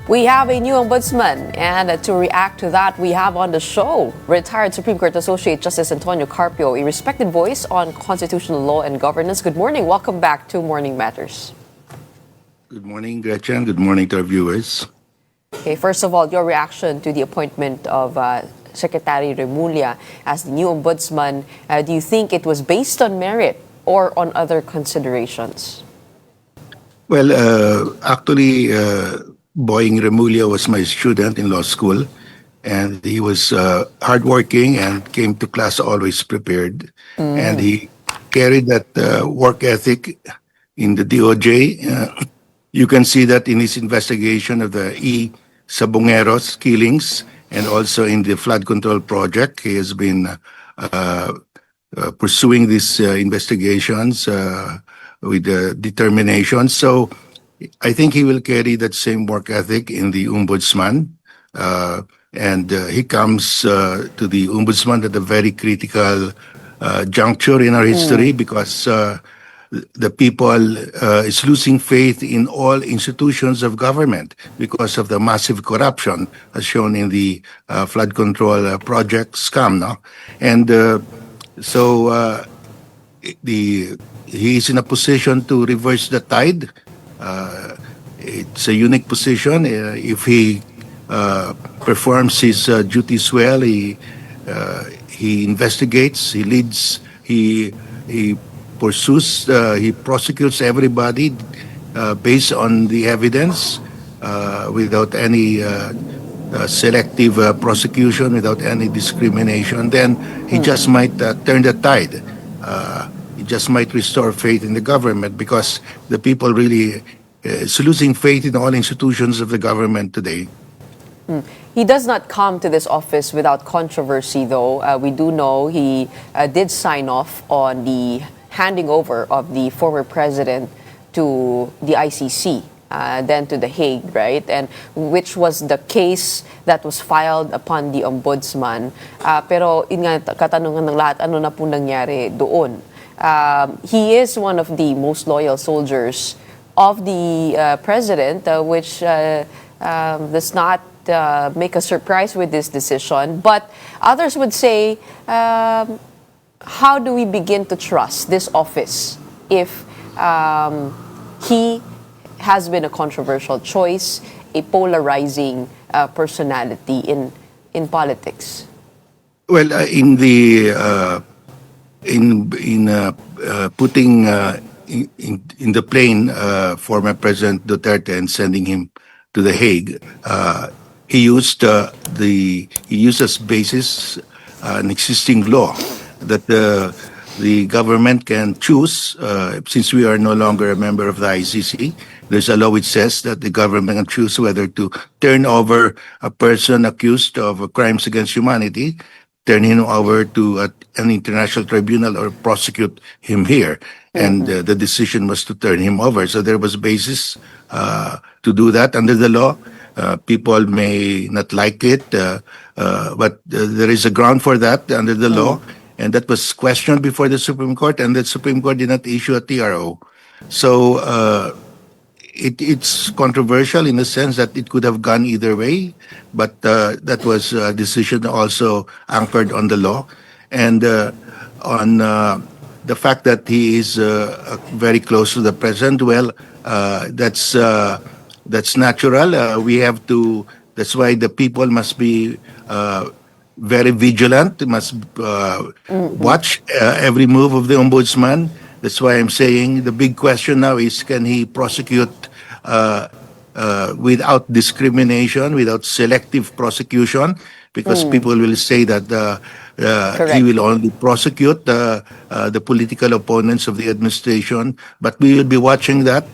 We have a new ombudsman, and to react to that, we have on the show retired Supreme Court Associate Justice Antonio Carpio, a respected voice on constitutional law and governance. Good morning. Welcome back to Morning Matters. Good morning, Gretchen. Good morning to our viewers. Okay, first of all, your reaction to the appointment of Secretary Remulla as the new ombudsman. Do you think it was based on merit or on other considerations? Well, actually, Boying Remulla was my student in law school, and he was hardworking and came to class always prepared. And he carried that work ethic in the DOJ. You can see that in his investigation of the Sabongeros killings and also in the flood control project. He has been pursuing these investigations with determination. So I think he will carry that same work ethic in the ombudsman. And he comes to the ombudsman at a very critical juncture in our history because the people is losing faith in all institutions of government because of the massive corruption as shown in the flood control project scam. No? And so he is in a position to reverse the tide. It's a unique position. If he performs his duties well, he investigates, he leads, he pursues, he prosecutes everybody based on the evidence without any selective prosecution, without any discrimination, then he just might turn the tide. He just might restore faith in the government because the people really is losing faith in all institutions of the government today. He does not come to this office without controversy, though. We do know he did sign off on the handing over of the former president to the ICC, then to The Hague, right? And which was the case that was filed upon the ombudsman. Pero yun nga, katanungan ng lahat, ano na po nangyari doon? He is one of the most loyal soldiers of the president, which does not make a surprise with this decision. But others would say, how do we begin to trust this office if he has been a controversial choice, a polarizing personality in politics? Well, in the putting in the plane former President Duterte and sending him to The Hague, he used as basis an existing law that the government can choose, since we are no longer a member of the ICC, there's a law which says that the government can choose whether to turn over a person accused of crimes against humanity, turn him over to an international tribunal or prosecute him here. And the decision was to turn him over. So there was basis to do that under the law. People may not like it, but there is a ground for that under the law. And that was questioned before the Supreme Court, and the Supreme Court did not issue a TRO. So it's controversial in the sense that it could have gone either way, but that was a decision also anchored on the law. And on the fact that he is very close to the president, well, that's natural. We have to. That's why the people must be very vigilant. Must watch every move of the ombudsman. That's why I'm saying the big question now is, can he prosecute without discrimination, without selective prosecution? Because people will say that he will only prosecute the political opponents of the administration. But we will be watching that.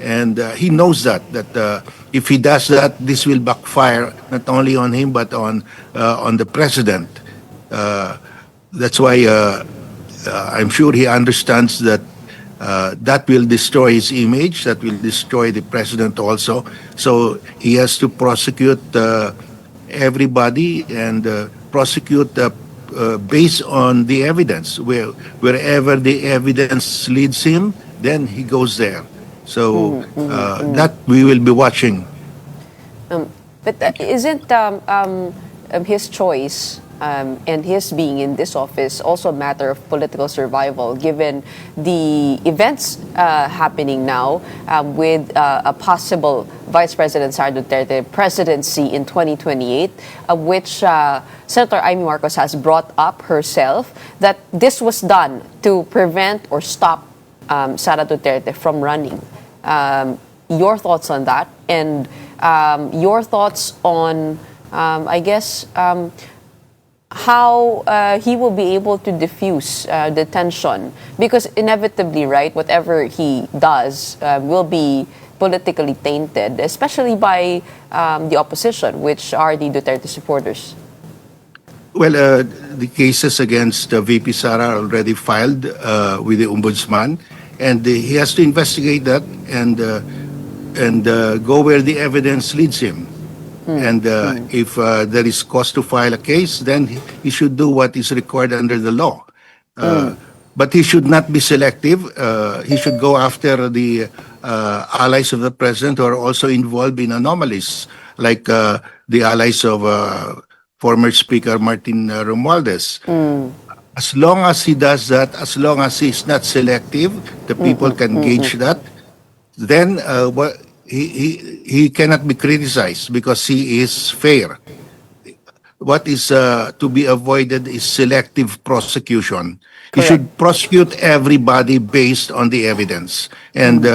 And he knows that if he does that, this will backfire not only on him but on the president. That's why I'm sure he understands that that will destroy his image, that will destroy the president also. So he has to prosecute everybody and prosecute based on the evidence. Wherever the evidence leads him, then he goes there. So that we will be watching. But isn't his choice and his being in this office also a matter of political survival, given the events happening now with a possible Vice President Sara Duterte presidency in 2028, which Senator Amy Marcos has brought up herself, that this was done to prevent or stop Sara Duterte from running. Your thoughts on that, and your thoughts on, I guess, how he will be able to diffuse the tension, because inevitably, right, whatever he does will be politically tainted, especially by the opposition, which are the Duterte supporters. Well, the cases against VP Sara are already filed with the Ombudsman, and he has to investigate that and go where the evidence leads him. And if there is cause to file a case, then he should do what is required under the law. But he should not be selective. He should go after the allies of the president who are also involved in anomalies, like the allies of former Speaker Martin Romualdez. As long as he does that, as long as he's not selective, the people can gauge that, then he cannot be criticized because he is fair. What is to be avoided is selective prosecution. He should prosecute everybody based on the evidence. And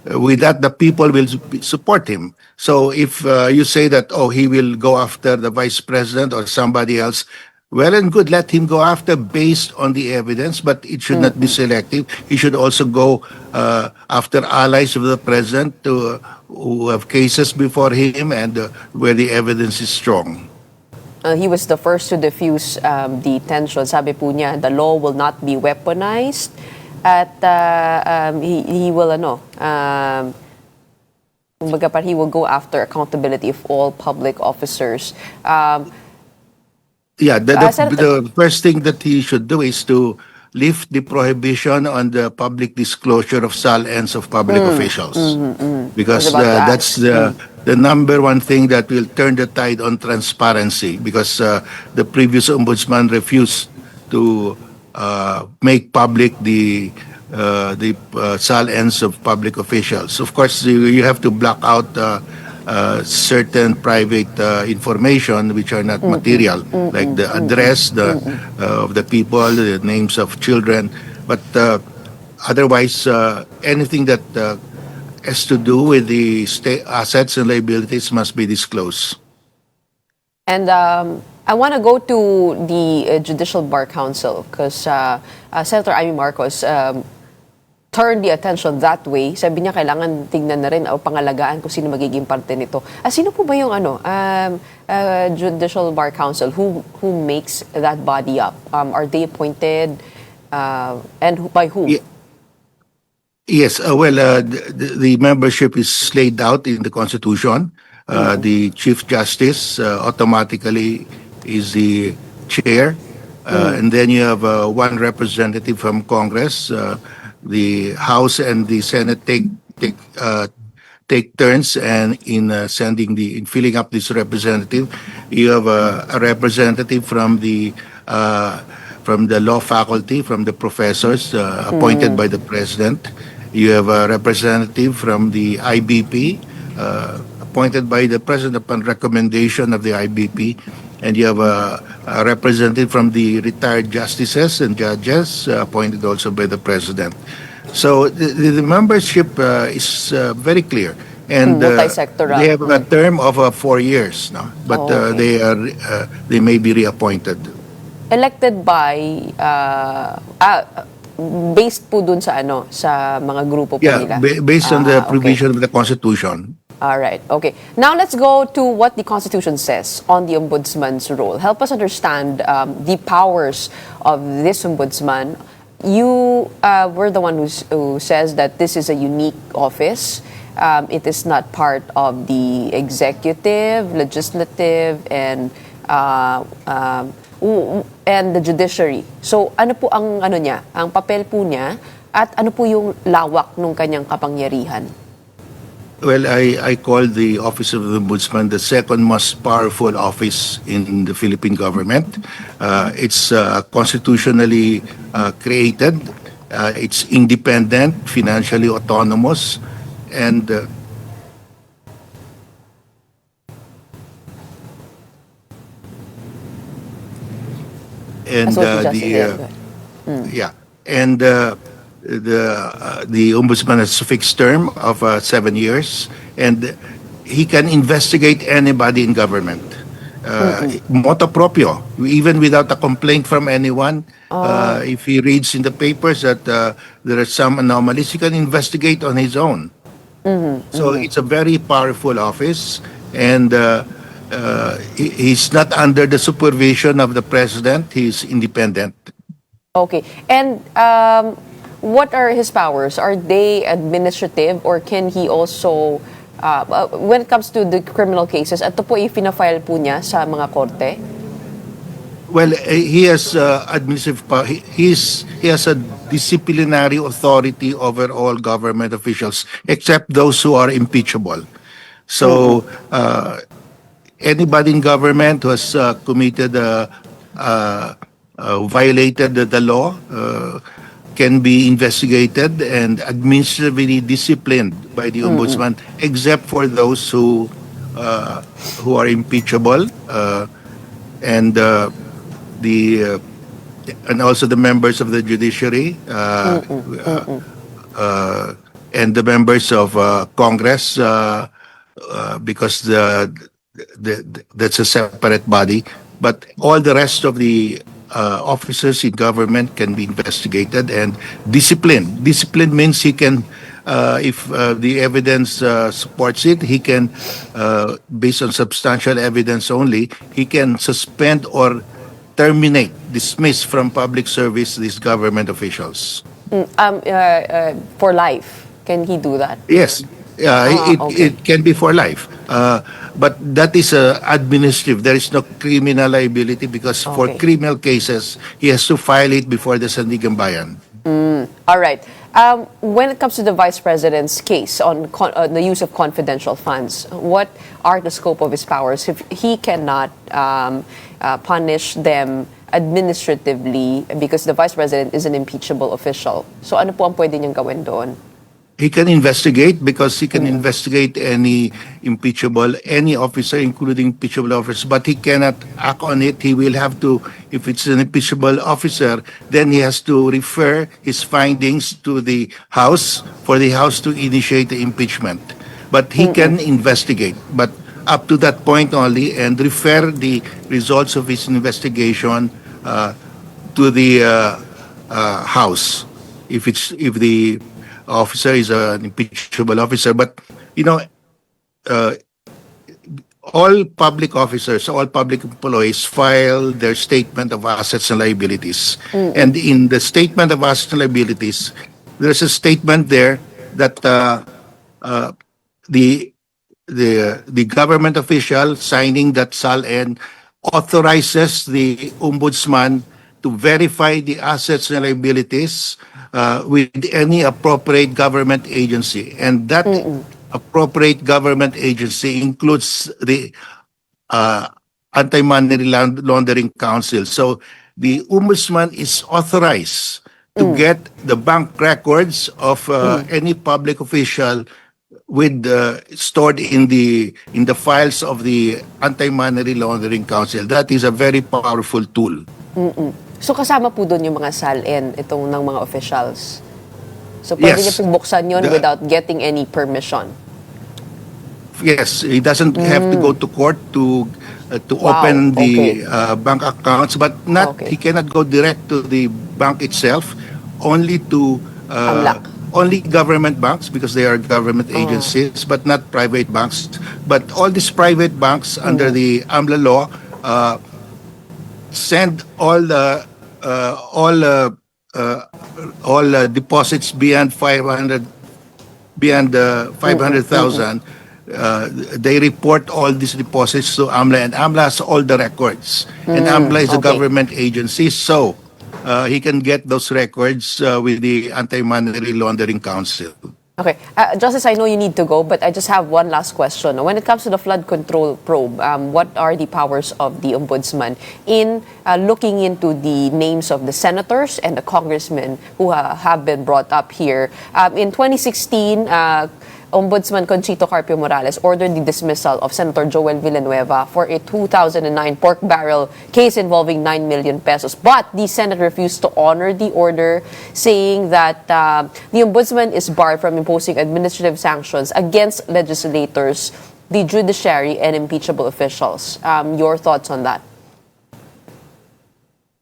with that, the people will support him. So if you say that, oh, he will go after the vice president or somebody else, well and good, let him go after based on the evidence, but it should not be selective. He should also go after allies of the president who have cases before him and where the evidence is strong. He was the first to diffuse the tension. Sabi po niya, the law will not be weaponized at he will kumbaga, he will go after accountability of all public officers. Yeah, the first thing that he should do is to lift the prohibition on the public disclosure of SALNs of public officials. Because that's the number one thing that will turn the tide on transparency, because the previous ombudsman refused to make public the SALNs of public officials. Of course, you have to block out certain private information which are not material, like the address of the people, the names of children. But otherwise, anything that has to do with the state assets and liabilities must be disclosed. And I want to go to the Judicial Bar Council, because Senator Amy Marcos turn the attention that way. Sabi niya, kailangan tingnan na rin o pangalagaan kung sino magiging parte nito. Sino po ba yung Judicial Bar Council? Who makes that body up? Are they appointed and by whom? Yes, the membership is laid out in the Constitution. The Chief Justice automatically is the chair. And then you have one representative from Congress. The House and the Senate take turns, and in filling up this representative, you have a representative from the law faculty, from the professors appointed by the president. You have a representative from the IBP, appointed by the president upon recommendation of the IBP. And you have a representative from the retired justices and judges, appointed also by the president. So the membership is very clear. And they have a term of 4 years now, but they may be reappointed. Elected by, based po dun sa sa mga grupo po nila? Yeah, based on the provision of the Constitution. All right. Okay. Now let's go to what the Constitution says on the Ombudsman's role. Help us understand the powers of this Ombudsman. You were the one who says that this is a unique office. It is not part of the executive, legislative, and the judiciary. So ano po ang niya, ang papel po niya, at ano po yung lawak ng kanyang kapangyarihan? Well, I call the Office of the Ombudsman the second most powerful office in the Philippine government. It's constitutionally created. It's independent, financially autonomous, and Associate Justice, the yeah, go ahead. yeah, and the ombudsman has a fixed term of 7 years, and he can investigate anybody in government. Motu proprio, even without a complaint from anyone. If he reads in the papers that there are some anomalies, he can investigate on his own. So it's a very powerful office, and he's not under the supervision of the president. He's independent. Okay. And what are his powers? Are they administrative or can he also, when it comes to the criminal cases, ito po i-file po niya sa mga korte? Well, he has administrative power. He has a disciplinary authority over all government officials, except those who are impeachable. So, anybody in government who has committed violated the law can be investigated and administratively disciplined by the ombudsman, except for those who are impeachable, and the and also the members of the judiciary, and the members of Congress, because that's a separate body. But all the rest of the officers in government can be investigated and disciplined. Discipline means he can, if the evidence supports it, he can, based on substantial evidence only, he can suspend or terminate, dismiss from public service these government officials. For life, can he do that? Yes, Okay. it can be for life. But that is administrative. There is no criminal liability because for Okay. criminal cases, he has to file it before the Sandigan Bayan. All right. When it comes to the Vice President's case on the use of confidential funds, what are the scope of his powers if he cannot punish them administratively because the Vice President is an impeachable official? So ano po ang pwede niyang gawin doon? He can investigate because he can investigate any officer, including impeachable officers, but he cannot act on it. He will have to, if it's an impeachable officer, then he has to refer his findings to the House for the House to initiate the impeachment. But he can investigate, but up to that point only, and refer the results of his investigation to the House if the officer is an impeachable officer. But all public officers, all public employees file their statement of assets and liabilities. And in the statement of assets and liabilities, there's a statement there that the government official signing that SALN authorizes the ombudsman to verify the assets and liabilities with any appropriate government agency. And that appropriate government agency includes the Anti-Money Laundering Council. So the ombudsman is authorized to get the bank records of any public official with stored in the files of the Anti-Money Laundering Council. That is a very powerful tool. So kasama po doon yung mga SALN itong ng mga officials. So pwede Yes. niya pong buksan yun The- without getting any permission. Yes, he doesn't have to go to court to Wow, open the okay. bank accounts, but not Okay. he cannot go direct to the bank itself, only to AMLAC. only government banks because they are government agencies, but not private banks. But all these private banks under the AMLA law send all deposits beyond 500,000. They report all these deposits to AMLA, and AMLA has all the records. And AMLA is a Okay. government agency, so he can get those records with the Anti-Money Laundering Council. Okay. Justice, I know you need to go, but I just have one last question. When it comes to the flood control probe, what are the powers of the Ombudsman in looking into the names of the senators and the congressmen who have been brought up here? In 2016, Ombudsman Carpio ordered the dismissal of Senator Joel Villanueva for a 2009 pork barrel case involving 9 million pesos. But the Senate refused to honor the order, saying that the Ombudsman is barred from imposing administrative sanctions against legislators, the judiciary, and impeachable officials. Your thoughts on that?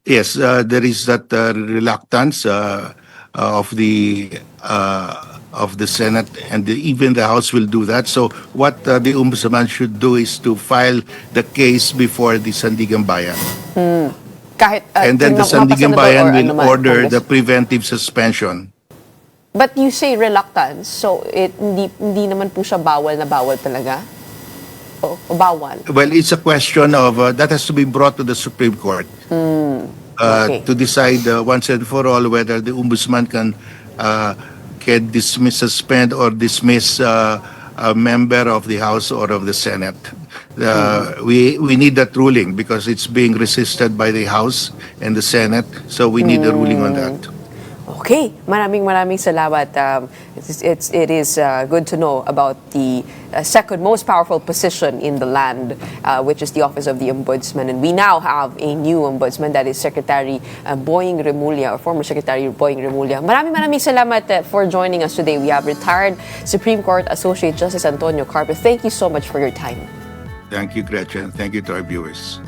Yes, there is that reluctance of the Senate, and even the House will do that. So what the Ombudsman should do is to file the case before the Sandigan Bayan. Kahit, And then the Sandigan Bayan will order the preventive suspension. But you say reluctance, so hindi naman po siya bawal na bawal talaga? O bawal? Well, it's a question of, that has to be brought to the Supreme Court Okay. to decide once and for all whether the Ombudsman can dismiss, suspend, or dismiss a member of the House or of the Senate. We need that ruling because it's being resisted by the House and the Senate, so we need a ruling on that. Okay, maraming salamat. It is good to know about the second most powerful position in the land, which is the office of the Ombudsman. And we now have a new Ombudsman, that is Secretary Boying Remulla, or former Secretary Boying Remulla. Maraming salamat for joining us today. We have retired Supreme Court Associate Justice Antonio Carpio. Thank you so much for your time. Thank you, Gretchen. Thank you to our viewers.